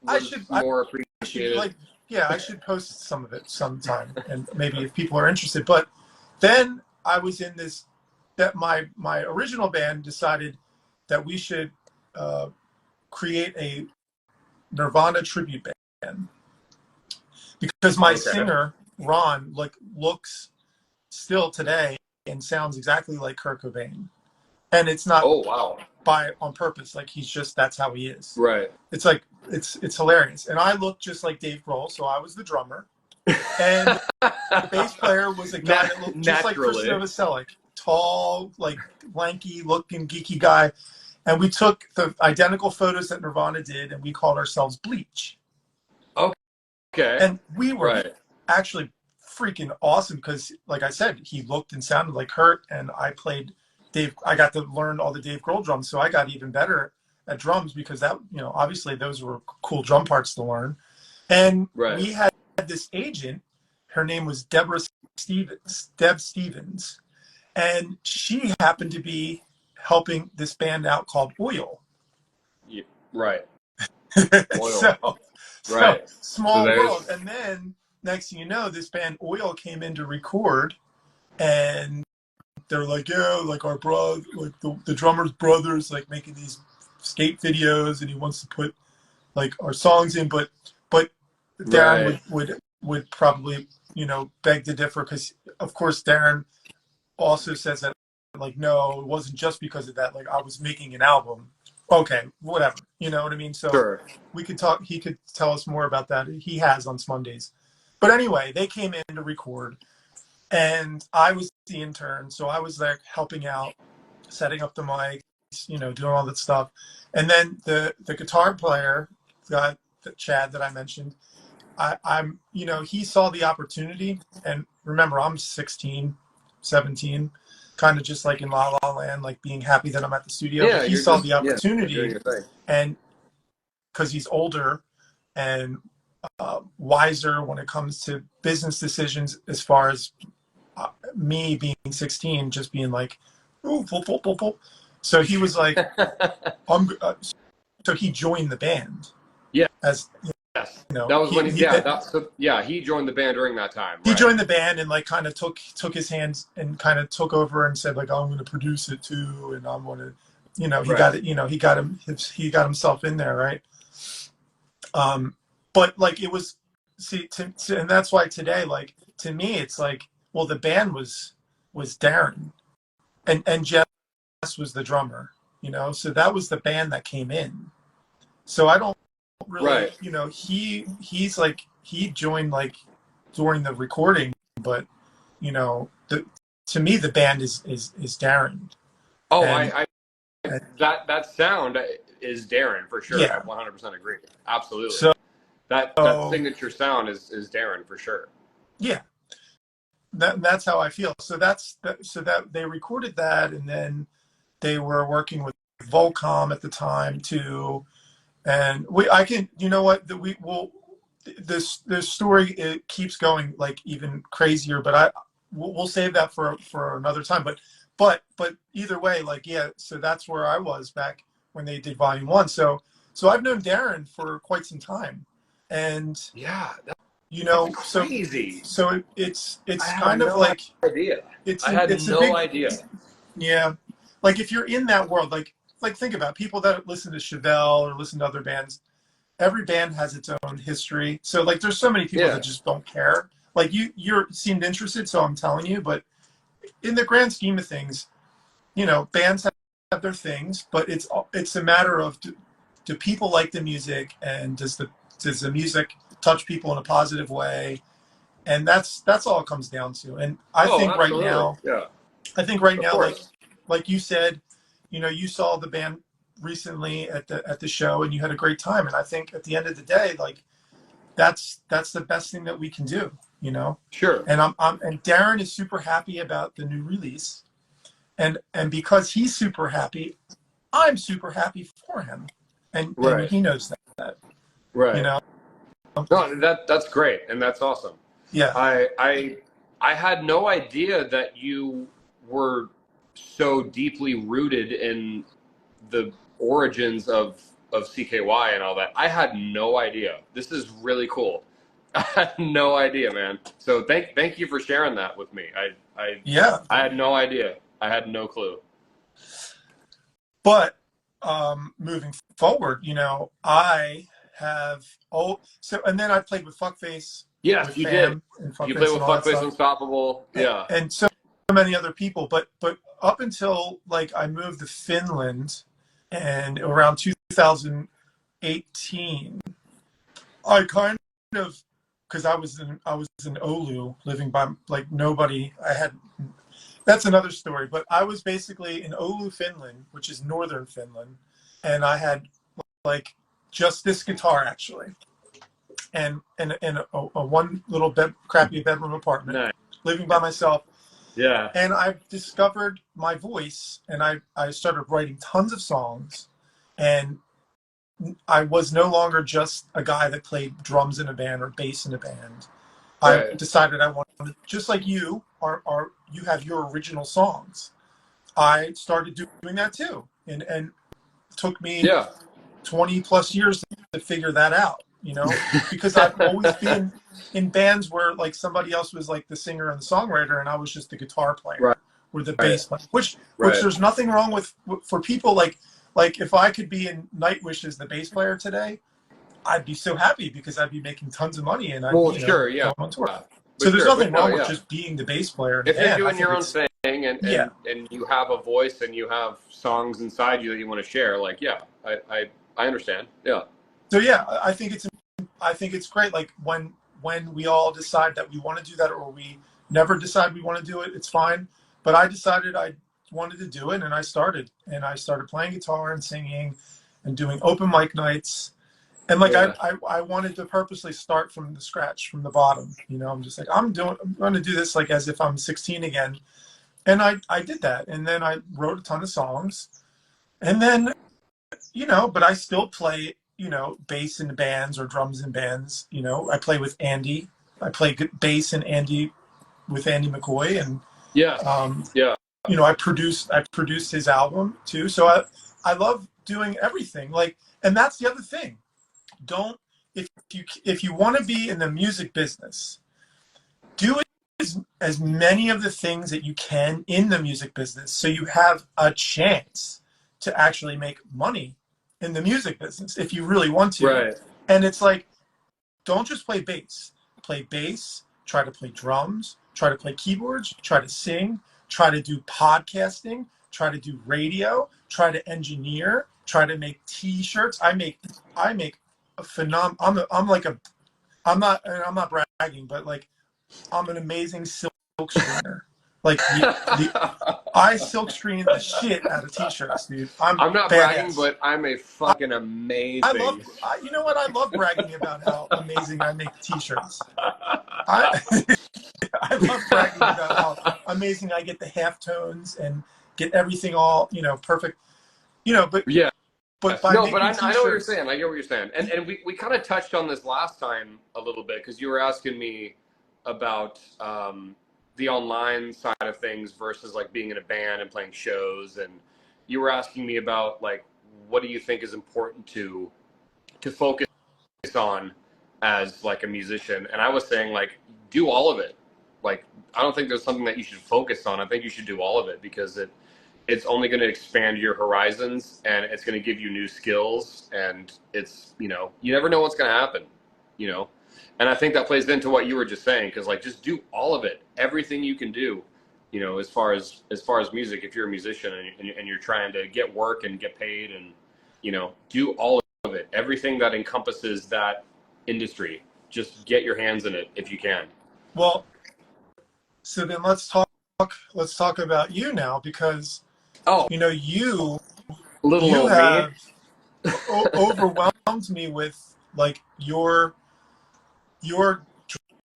was more appreciated. I should post some of it sometime, and maybe if people are interested. But then I was in this, that my original band decided that we should create a Nirvana tribute band. Because my singer, Ron, looks still today and sounds exactly like Kurt Cobain. And it's not by on purpose. Like he's just, that's how he is. Right. It's like, it's hilarious. And I looked just like Dave Grohl, so I was the drummer. And the bass player was a guy that looked just like Chris Novoselic, tall, like lanky looking geeky guy. And we took the identical photos that Nirvana did, and we called ourselves Bleach. Okay. And we were actually freaking awesome because, like I said, he looked and sounded like Kurt, and I played Dave. I got to learn all the Dave Grohl drums, so I got even better at drums because that, you know, obviously those were cool drum parts to learn. And we had this agent. Her name was Deb Stevens, and she happened to be helping this band out called Oil. Yeah, right. Oil. So small world. And then next thing you know, this band Oil came in to record, and they're like, yeah, like our brother, like the drummer's brother's like making these skate videos, and he wants to put like our songs in, but Darren would probably, you know, beg to differ because of course Darren also says that, like, no, it wasn't just because of that. Like, I was making an album. Okay, whatever. You know what I mean? So we could talk. He could tell us more about that. He has on Mondays. But anyway, they came in to record, and I was the intern. So I was there helping out, setting up the mics, you know, doing all that stuff. And then the guitar player, Chad that I mentioned, I'm, you know, he saw the opportunity. And remember, I'm 16, 17. Kind of just like in La La Land, like being happy that I'm at the studio. Yeah, but he saw the opportunity, and because he's older and wiser when it comes to business decisions, as far as me being 16, just being like, ooh, so he was like, so he joined the band. Yeah. As you know, that was when he joined the band during that time. He joined the band and like kind of took his hands and kind of took over and said like, oh, I'm going to produce it too, and I'm going to, you know, he got it, you know, he got himself in there, right? But like it was, and that's why today, like to me, it's like, well, the band was Darren, and Jess was the drummer, you know, so that was the band that came in. So I don't really, you know, he's like, he joined like during the recording, but you know, to me the band is Darren. Oh, and, that sound is Darren for sure. Yeah. I 100% agree. Absolutely. So that signature sound is Darren for sure. Yeah. That's how I feel. So that they recorded that, and then they were working with Volcom at the time too. And you know what, this story, it keeps going like even crazier, but we'll save that for another time. But either way, like, yeah, so that's where I was back when they did Volume 1. So I've known Darren for quite some time, and yeah, you know, crazy. So it's kind of like idea. I had no idea. Yeah, like if you're in that world, like think about people that listen to Chevelle or listen to other bands. Every band has its own history. So like there's so many people that just don't care. Like you seemed interested, so I'm telling you. But in the grand scheme of things, you know, bands have their things, but it's a matter of do people like the music, and does the music touch people in a positive way? And that's all it comes down to. And I think absolutely. right now, like you said, you know, you saw the band recently at the show, and you had a great time. And I think at the end of the day, like that's the best thing that we can do, you know? Sure. And and Darren is super happy about the new release, and because he's super happy, I'm super happy for him, and he knows that. Right. You know? No, that's great, and that's awesome. Yeah. I had no idea that you were so deeply rooted in the origins of CKY and all that. I had no idea. This is really cool. I had no idea, man. So thank you for sharing that with me. I had no idea. I had no clue. But moving forward, you know, I have and then I played with Fuckface. Yes, you did. You played with Fuckface Unstoppable. Yeah. And so many other people, but up until like I moved to Finland, And around 2018, I kind of, because I was in Oulu, living by like nobody. That's another story. But I was basically in Oulu, Finland, which is northern Finland, and I had like just this guitar actually, and a one little crappy bedroom apartment, Nice. living by myself. Yeah. And I discovered my voice, and I started writing tons of songs, and I was no longer just a guy that played drums in a band or bass in a band. I Right. decided I wanted, just like you you have your original songs. I started doing that too, and it took me 20 plus years to figure that out, because I've always been in bands where like somebody else was like the singer and the songwriter, and I was just the guitar player Right. or the bass player, which Right. there's nothing wrong with for people like if I could be in Nightwish as the bass player today, I'd be so happy because I'd be making tons of money and I'd be going on tour. So there's nothing wrong with just being the bass player in a if you're band. doing your own thing and you have a voice and you have songs inside you that you want to share, like I understand. Yeah. So I think it's great. Like when we all decide that we want to do that, or we never decide we want to do it, it's fine. But I decided I wanted to do it, and I started playing guitar and singing and doing open mic nights. And like I wanted to purposely start from the scratch, from the bottom. I'm just like I'm going to do this like as if I'm 16 again. And I did that, and then I wrote a ton of songs, and then but I still play bass in bands or drums in bands. I play with Andy. I play bass with Andy McCoy, and I produced his album too. So I love doing everything. Like, and that's the other thing. If you want to be in the music business, do as many of the things that you can in the music business, so you have a chance to actually make money in the music business if you really want to. Right. And it's like, don't just play bass. Play bass, try to play drums, try to play keyboards, try to sing, try to do podcasting, try to do radio, try to engineer, try to make t-shirts. I make a I'm not bragging, but like I'm an amazing silk screener. Like I silk screen the shit out of t-shirts, dude. I'm not badass. bragging, but I'm a fucking amazing. I love bragging about how amazing I make t-shirts. I love bragging about how amazing I get the half tones and get everything all perfect. But yeah. But I know what you're saying. I get what you're saying. And we kind of touched on this last time a little bit because you were asking me about the online side of things versus like being in a band and playing shows, and you were asking me about like what do you think is important to focus on as like a musician, and I was saying like do all of it. Like I don't think there's something that you should focus on. I think you should do all of it because it's only going to expand your horizons and it's going to give you new skills, and it's you never know what's going to happen, and I think that plays into what you were just saying, because like just do all of it, everything you can do, as far as music. If you're a musician and you're trying to get work and get paid, and do all of it, everything that encompasses that industry, just get your hands in it if you can. Well, so then let's talk about you now, because you have overwhelmed me with like your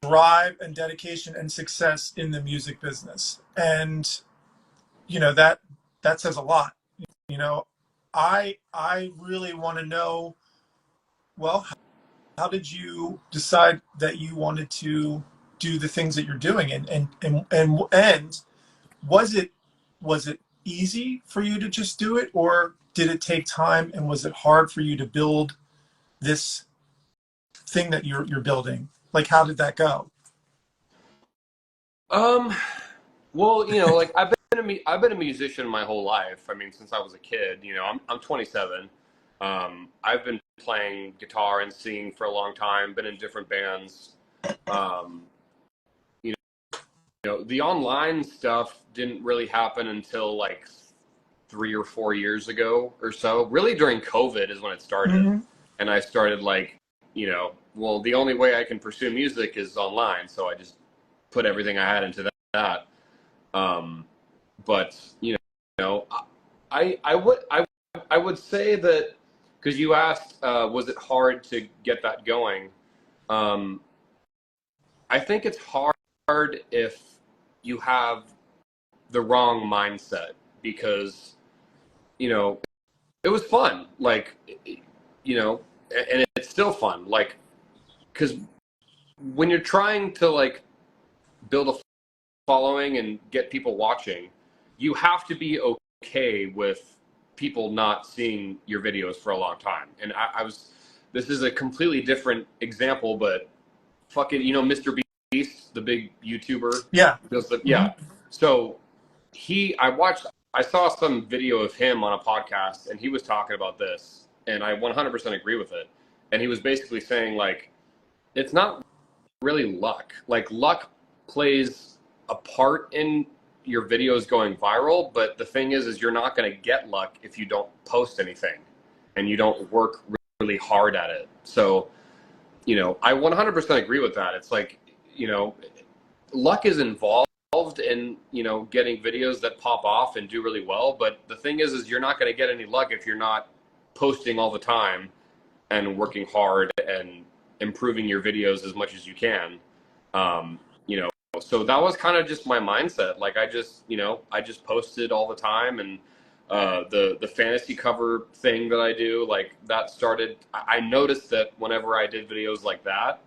drive and dedication and success in the music business, and that says a lot. I really want to know, well, how did you decide that you wanted to do the things that you're doing, and was it easy for you to just do it, or did it take time, and was it hard for you to build this thing that you're building? Like, how did that go? Well, like I've been a musician my whole life. I mean, since I was a kid. I'm 27. I've been playing guitar and singing for a long time. Been in different bands. The online stuff didn't really happen until like 3 or 4 years ago or so. Really during COVID is when it started. Mm-hmm. And I started like, you know, well, the only way I can pursue music is online. So I just put everything I had into that. But, you know, I would say that, because you asked, was it hard to get that going? I think it's hard if you have the wrong mindset, because, you know, it was fun, like, you know, and it's still fun, like, because when you're trying to like build a following and get people watching, you have to be okay with people not seeing your videos for a long time. And this is a completely different example, but fucking, you know, Mr. Beast, the big YouTuber. Yeah. Yeah. So I saw some video of him on a podcast, and he was talking about this, and I 100% agree with it. And he was basically saying, like, it's not really luck. Like, luck plays a part in your videos going viral, but the thing is you're not going to get luck if you don't post anything and you don't work really hard at it. So, you know, I 100% agree with that. It's like, you know, luck is involved in, you know, getting videos that pop off and do really well. But the thing is you're not going to get any luck if you're not posting all the time and working hard and improving your videos as much as you can. You know, so that was kind of just my mindset. Like, I just posted all the time, and the fantasy cover thing that I do, like, that started, I noticed that whenever I did videos like that,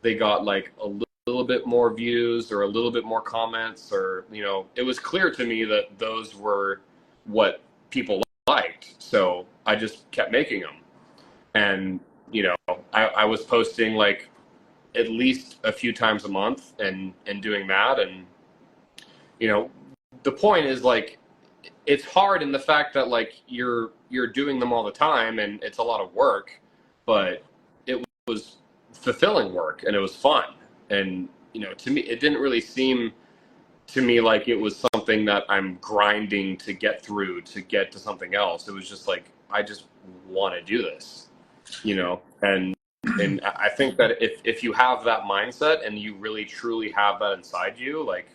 they got like a little bit more views or a little bit more comments, or, you know, it was clear to me that those were what people liked. So I just kept making them. And, you know, I was posting like at least a few times a month and doing that. And, you know, the point is, like, it's hard in the fact that, like, you're doing them all the time and it's a lot of work, but it was fulfilling work and it was fun. And, you know, to me, it didn't really seem to me like it was something that I'm grinding to get through to get to something else. It was just like, I just want to do this, you know? And I think that if you have that mindset and you really truly have that inside you, like,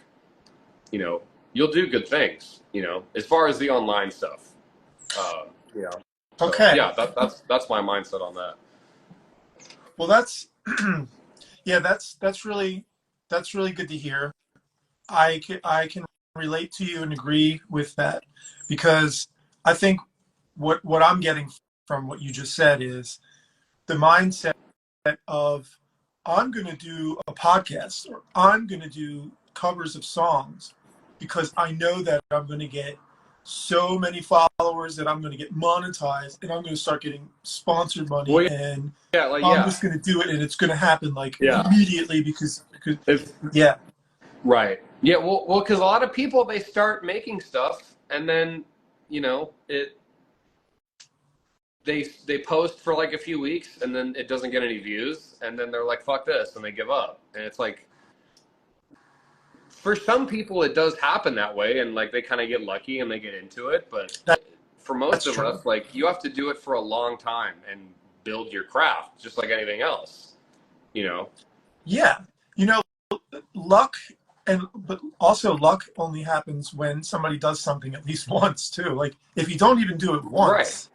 you know, you'll do good things, you know, as far as the online stuff. You know, so, Okay. yeah, that's my mindset on that. Well, that's, yeah, that's really good to hear. I can relate to you and agree with that, because I think what I'm getting from what you just said is the mindset of, I'm going to do a podcast, or I'm going to do covers of songs because I know that I'm going to get so many followers, that I'm going to get monetized, and I'm going to start getting sponsored money. Well, and yeah, like, I'm just going to do it, and it's going to happen like immediately because yeah. Right. Yeah. Well, because a lot of people, they start making stuff, and then, you know, they post for like a few weeks, and then it doesn't get any views, and then they're like, fuck this, and they give up. And it's like, for some people it does happen that way, and like they kind of get lucky and they get into it. But for most of us, like, you have to do it for a long time and build your craft, just like anything else, you know? Yeah. You know, luck, but also luck only happens when somebody does something at least once too. Like, if you don't even do it once,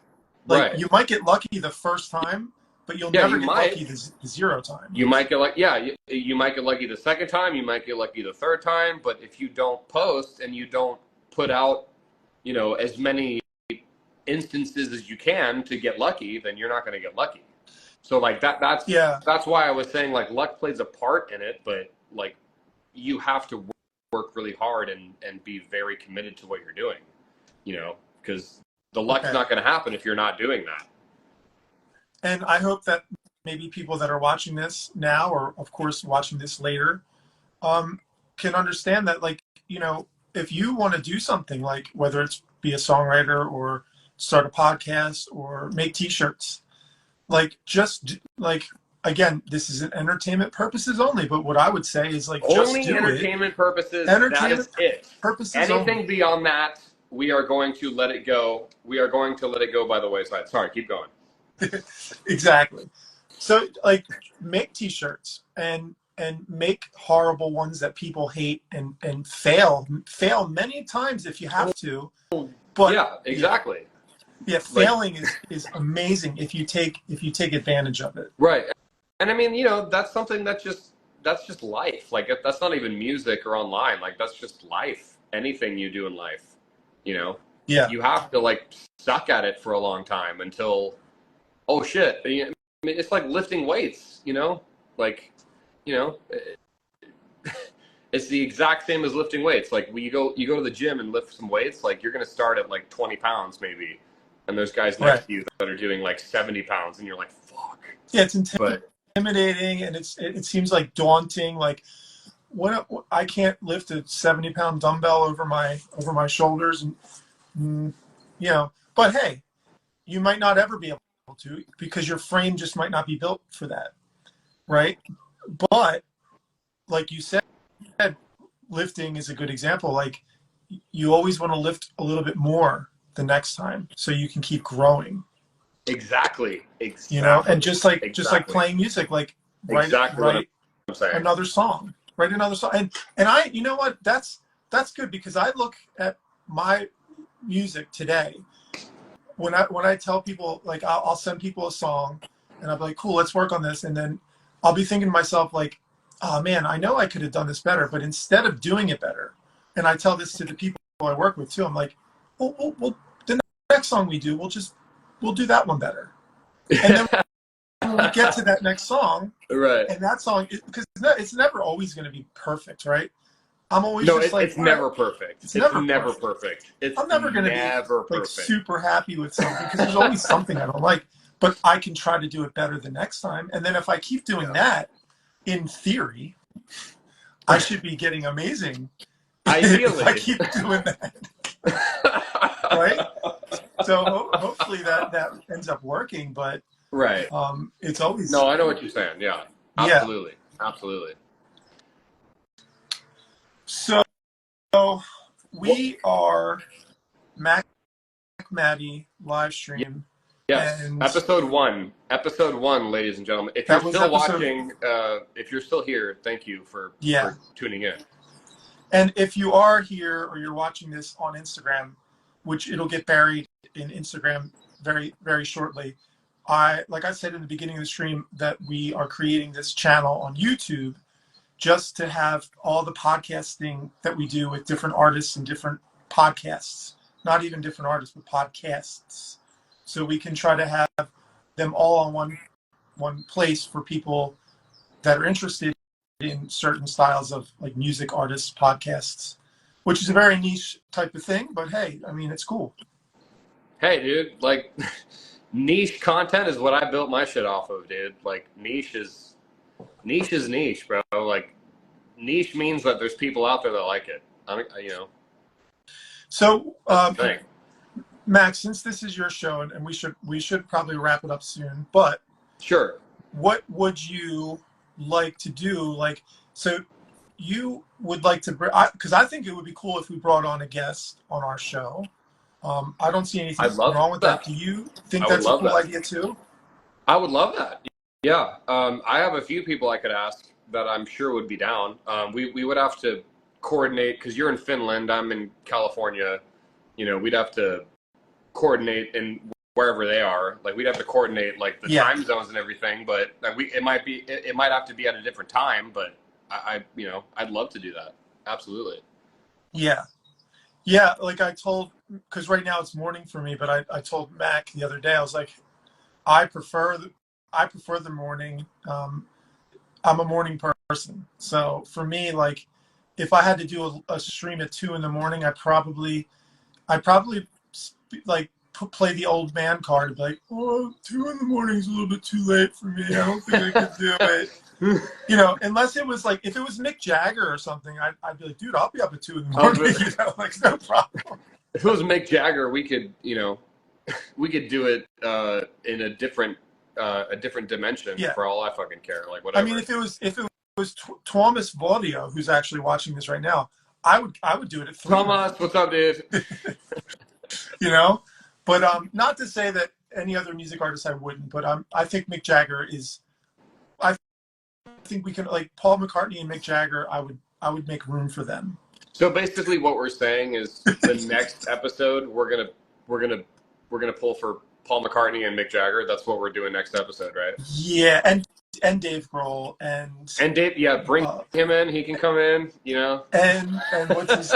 like, you might get lucky the first time, but you'll never get lucky the 0 time. You might get like, you might get lucky the second time, you might get lucky the third time, but if you don't post and you don't put out, you know, as many instances as you can to get lucky, then you're not going to get lucky. So like that's why I was saying, like, luck plays a part in it, but like, you have to work really hard and be very committed to what you're doing, you know, because the luck's not going to happen if you're not doing that. And I hope that maybe people that are watching this now, or of course watching this later, can understand that, like, you know, if you want to do something, like whether it's be a songwriter or start a podcast or make t-shirts, like, just like, again, this is an entertainment purposes only, but what I would say is, like, only just do entertainment it. purposes. Entertainment that is it. purposes Anything only. beyond that, we are going to let it go. We are going to let it go by the wayside. Sorry, keep going. Exactly. So like make t-shirts and make horrible ones that people hate and fail many times if you have to. But yeah, exactly. Yeah, failing is amazing if you take advantage of it. Right. And I mean, that's something that's just life. Like that's not even music or online. Like that's just life. Anything you do in life, Yeah. You have to like suck at it for a long time until, oh shit. I mean, it's like lifting weights, like, it's the exact same as lifting weights. Like when you go to the gym and lift some weights, like you're going to start at like 20 pounds maybe. And there's guys next to you that are doing like 70 pounds and you're like, fuck. Yeah, it's intimidating and it seems like daunting. Like I can't lift a 70-pound dumbbell over my shoulders and but hey, you might not ever be able to because your frame just might not be built for that. Right? But like you said, lifting is a good example. Like you always want to lift a little bit more the next time so you can keep growing. Exactly. And just like playing music, like write another song. Write another song. And I, you know what, that's good because I look at my music today when I tell people, like I'll send people a song and I'll be like, cool, let's work on this, and then I'll be thinking to myself like, oh man, I know I could have done this better, but instead of doing it better, and I tell this to the people I work with too, I'm like, well the next song we do, we'll do that one better. And then when we get to that next song, right? And that song, because it's never always going to be perfect, right? I'm always it's never perfect. It's never perfect. I'm never going to be like super happy with something because there's always something I don't like, but I can try to do it better the next time. And then if I keep doing that, in theory, I should be getting amazing. Ideally, if I keep doing that, right? So hopefully that ends up working, but right. It's always no. I know what you're saying. Yeah, absolutely, absolutely. So we are MacMatty live stream. Yes, and episode one, ladies and gentlemen. If you're still watching, if you're still here, thank you for tuning in. And if you are here or you're watching this on Instagram, which it'll get buried in Instagram very, very shortly, like I said in the beginning of the stream, that we are creating this channel on YouTube just to have all the podcasting that we do with different artists and different podcasts, not even different artists, but podcasts. So we can try to have them all on one place for people that are interested in certain styles of like music artists, podcasts, which is a very niche type of thing, but hey, I mean, it's cool. Hey, dude, like niche content is what I built my shit off of, dude. Like niche is niche, bro. Like niche means that there's people out there that like it. So, Max, since this is your show, and we should probably wrap it up soon, but sure. What would you like to do? Like, so you would like to, because I think it would be cool if we brought on a guest on our show. I don't see anything wrong with that. Do you think that's a cool idea too? I would love that. Yeah. I have a few people I could ask that I'm sure would be down. We would have to coordinate because you're in Finland, I'm in California. We'd have to coordinate in wherever they are. Like we'd have to coordinate like the time zones and everything. But it might have to be at a different time. But I'd love to do that. Absolutely. Yeah. Like I told, because right now it's morning for me, but I told Mac the other day, I was like, I prefer the morning. I'm a morning person. So for me, like if I had to do a stream at 2 a.m, I'd probably like play the old man card and be like, 2 a.m. is a little bit too late for me. I don't think I could do it. Unless it was like, if it was Mick Jagger or something, I'd be like, dude, I'll be up at 2 a.m. Like no problem. If it was Mick Jagger, we could do it in a different dimension for all I fucking care. Like whatever. I mean, if it was Thomas Vaudio, who's actually watching this right now, I would do it at 3. Thomas, what's up, dude? you know. But not to say that any other music artist I wouldn't. But I think Mick Jagger is. I think we can like Paul McCartney and Mick Jagger. I would make room for them. So basically, what we're saying is the next episode we're gonna pull for Paul McCartney and Mick Jagger. That's what we're doing next episode, right? Yeah, and Dave Grohl and Dave, yeah, bring him in. He can come in, you know. And what's his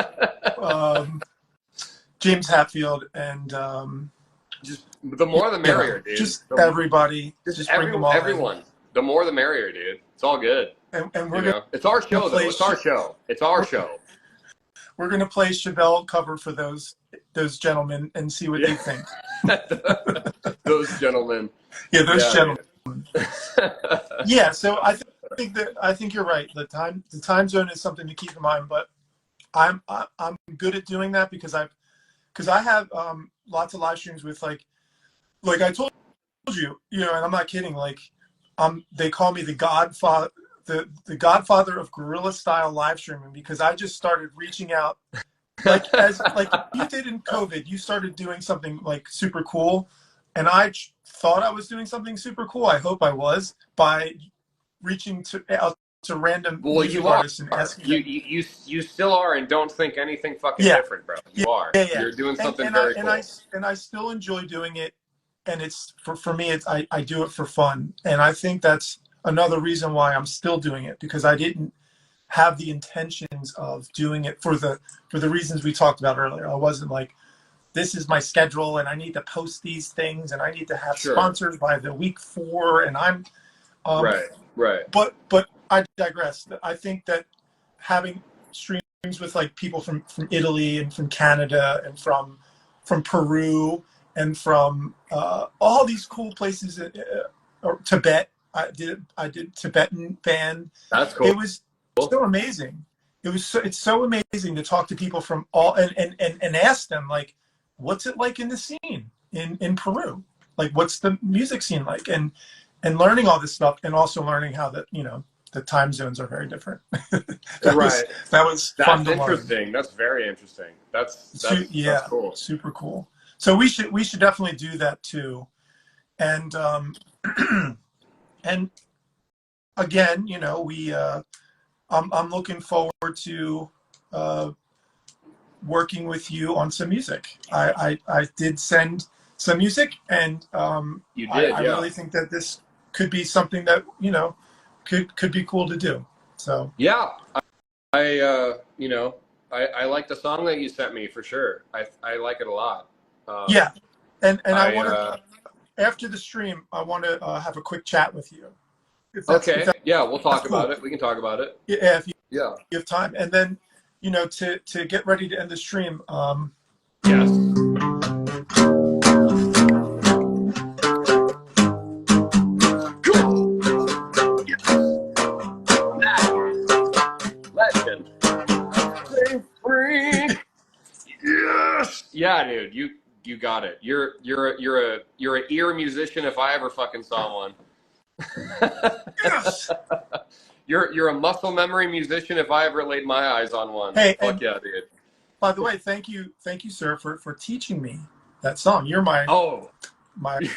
James Hetfield and just the more the merrier, dude. Just everybody, just bring them all everyone. In. The more the merrier, dude. It's all good. And we're gonna, it's our show, though. It's our show. It's our show. We're gonna play Chevelle cover for those gentlemen and see what they think. Those gentlemen. Yeah, those gentlemen. Yeah, so I think you're right. The time zone is something to keep in mind, but I'm good at doing that because I have lots of live streams with like I told you, you know, and I'm not kidding. Like, they call me the Godfather, the Godfather of guerrilla style live streaming because I just started reaching out, like you did in COVID. You started doing something like super cool, and I thought I was doing something super cool. I hope I was by reaching out to random music artists and asking you still are, and don't think anything fucking different, bro. You are. Yeah. You're doing something very cool. And I still enjoy doing it, and it's for me. It's I do it for fun, and I think that's another reason why I'm still doing it because I didn't have the intentions of doing it for the reasons we talked about earlier. I wasn't like, this is my schedule, and I need to post these things, and I need to have sponsors by the week 4, and I'm right. But I digress. I think that having streams with like people from Italy and from Canada and from Peru and from all these cool places, or Tibet. I did Tibetan band. That's cool. It was so amazing. It's so amazing to talk to people from all and ask them like, what's it like in the scene in Peru? Like, what's the music scene like? And learning all this stuff, and also learning how the time zones are very different. That was fun to interesting. Learn. That's very interesting. That's cool. Super cool. So we should definitely do that too. And and again, you know, I'm looking forward to working with you on some music. I did send some music, and you did. I really think that this could be something that, you know, could be cool to do. So yeah, I like the song that you sent me for sure. I like it a lot. Yeah, and I want to, after the stream, I want to have a quick chat with you. Okay. Yeah, we'll talk about it. We can talk about it. Yeah, if you have time, and then, you know, to get ready to end the stream. Yes. Legend. Yes. Yeah, dude. You got it. You're an ear musician if I ever fucking saw one. Yes. You're a muscle memory musician if I ever laid my eyes on one. Hey, fuck yeah, dude. By the way, thank you, sir, for teaching me that song. You're my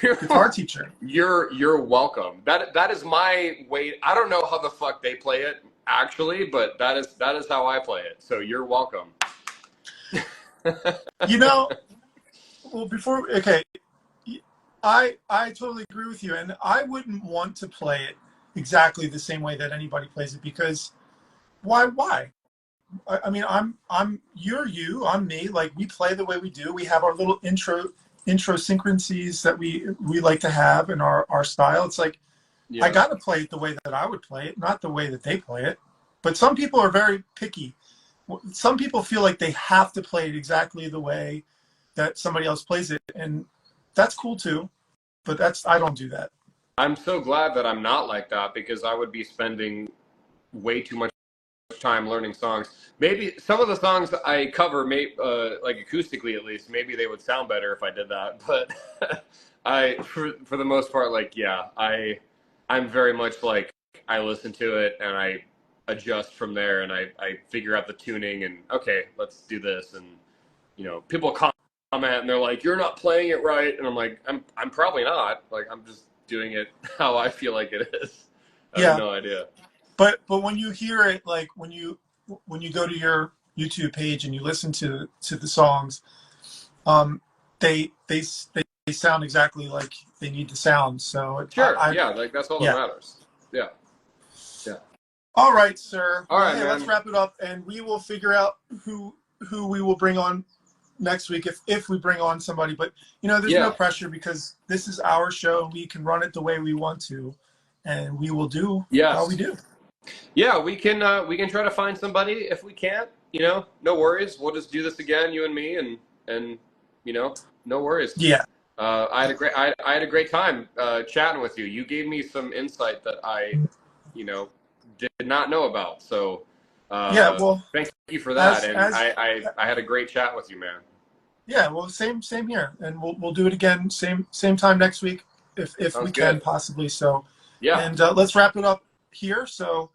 guitar teacher. You're welcome. That is my way. I don't know how the fuck they play it actually, but that is how I play it. So you're welcome. You know, well, I totally agree with you, and I wouldn't want to play it exactly the same way that anybody plays it, because why? I mean, you're you, I'm me. Like, we play the way we do. We have our little intro synchroncies that we like to have in our style. It's like, I got to play it the way that I would play it, not the way that they play it. But some people are very picky. Some people feel like they have to play it exactly the way that somebody else plays it, and that's cool too. But I don't do that. I'm so glad that I'm not like that, because I would be spending way too much time learning songs. Maybe some of the songs I cover, like acoustically at least, maybe they would sound better if I did that. But for the most part, like, yeah, I'm very much like, I listen to it and I adjust from there, and I figure out the tuning, and okay, let's do this. And, you know, people and they're like, "You're not playing it right," and I'm like, "I'm probably not. Like, I'm just doing it how I feel like it is." I have no idea. But when you hear it, like when you go to your YouTube page and you listen to the songs, they sound exactly like they need to sound. So Sure, like that's all that matters. Yeah. All right, sir. All right, man. Let's wrap it up, and we will figure out who we will bring on next week if we bring on somebody. But there's no pressure because this is our show and we can run it the way we want to, and we will do how we do. Yeah, we can try to find somebody. If we can't, no worries. We'll just do this again, you and me, and no worries. Yeah. I had a great time chatting with you. You gave me some insight that I, did not know about. So, well, thank you for that. I had a great chat with you, man. Yeah, well, same here, and we'll do it again same time next week if we can possibly. So, and let's wrap it up here. So,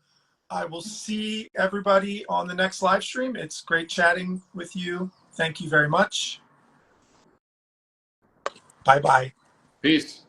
I will see everybody on the next live stream. It's great chatting with you. Thank you very much. Bye-bye. Peace.